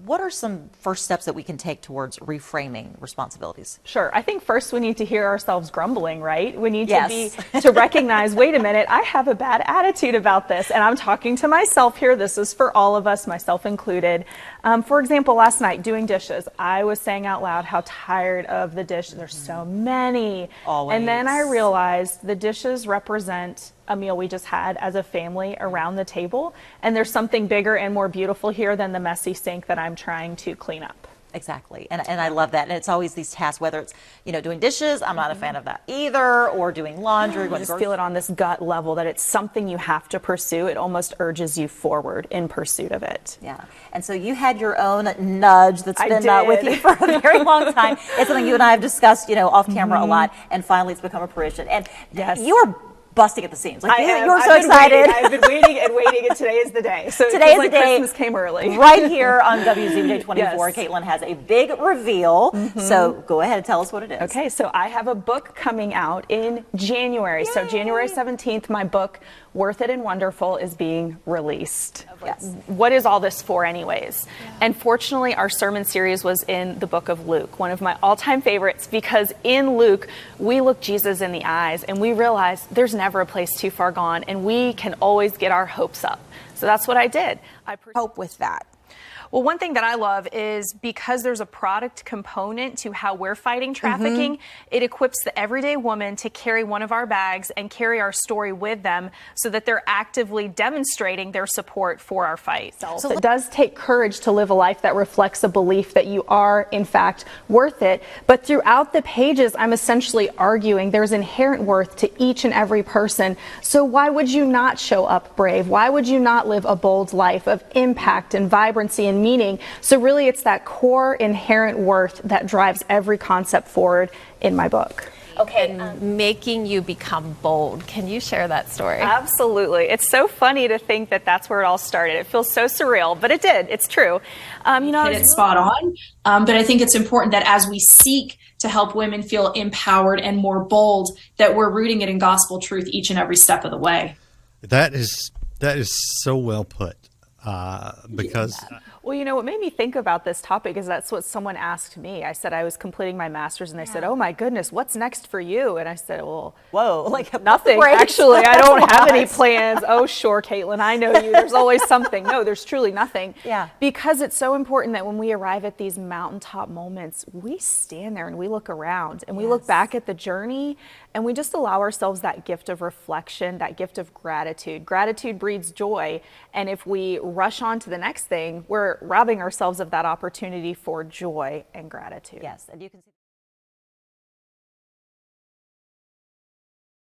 what are some first steps that we can take towards reframing responsibilities? Sure. I think first we need to hear ourselves grumbling, right? We need Yes. to recognize, wait a minute, I have a bad attitude about this. And I'm talking to myself here. This is for all of us, myself included. For example, last night doing dishes, I was saying out loud how tired of the dish. There's so many. Always. And then I realized the dishes represent a meal we just had as a family around the table. And there's something bigger and more beautiful here than the messy sink that I'm trying to clean up. Exactly. And I love that. And it's always these tasks, whether it's, doing dishes, I'm not a fan of that either, or doing laundry. You just feel it on this gut level that it's something you have to pursue. It almost urges you forward in pursuit of it. Yeah. And so you had your own nudge that's been with you did. for a very long time. It's something you and I have discussed, off camera a lot, and finally it's become a fruition. And Yes. you are busting at the seams. Like you were so I've been excited. Waiting. I've been waiting and waiting, and today is the day. So today is like the day. Christmas came early. Right here on WZBJ 24, Yes. Caitlyn has a big reveal. So go ahead and tell us what it is. Okay, so I have a book coming out in January. Yay. So January 17th, my book, Worth It and Wonderful, is being released. Yes. What is all this for anyways? And fortunately, our sermon series was in the book of Luke, one of my all-time favorites, because in Luke, we look Jesus in the eyes and we realize there's never a place too far gone, and we can always get our hopes up. So that's what I did. I Hope with that. Well, one thing that I love is because there's a product component to how we're fighting trafficking, it equips the everyday woman to carry one of our bags and carry our story with them so that they're actively demonstrating their support for our fight. So it does take courage to live a life that reflects a belief that you are, in fact, worth it. But throughout the pages, I'm essentially arguing there's inherent worth to each and every person. So why would you not show up brave? Why would you not live a bold life of impact and vibrancy and meaning? So really, it's that core inherent worth that drives every concept forward in my book. Okay, making you become bold. Can you share that story? Absolutely. It's so funny to think that that's where it all started. It feels so surreal, but it did. It's true. It's spot on. But I think it's important that as we seek to help women feel empowered and more bold, that we're rooting it in gospel truth each and every step of the way. That is so well put. Because Well, what made me think about this topic is that's what someone asked me. I said I was completing my master's, and they said, "Oh my goodness, what's next for you?" And I said, "Well, whoa, like nothing. Great. Actually, I don't have any plans." "Oh, sure, Caitlyn, I know you. There's always something." No, there's truly nothing. Yeah. Because it's so important that when we arrive at these mountaintop moments, we stand there and we look around and we look back at the journey, and we just allow ourselves that gift of reflection, that gift of gratitude. Gratitude breeds joy, and if we rush on to the next thing, we're robbing ourselves of that opportunity for joy and gratitude. Yes, and you can see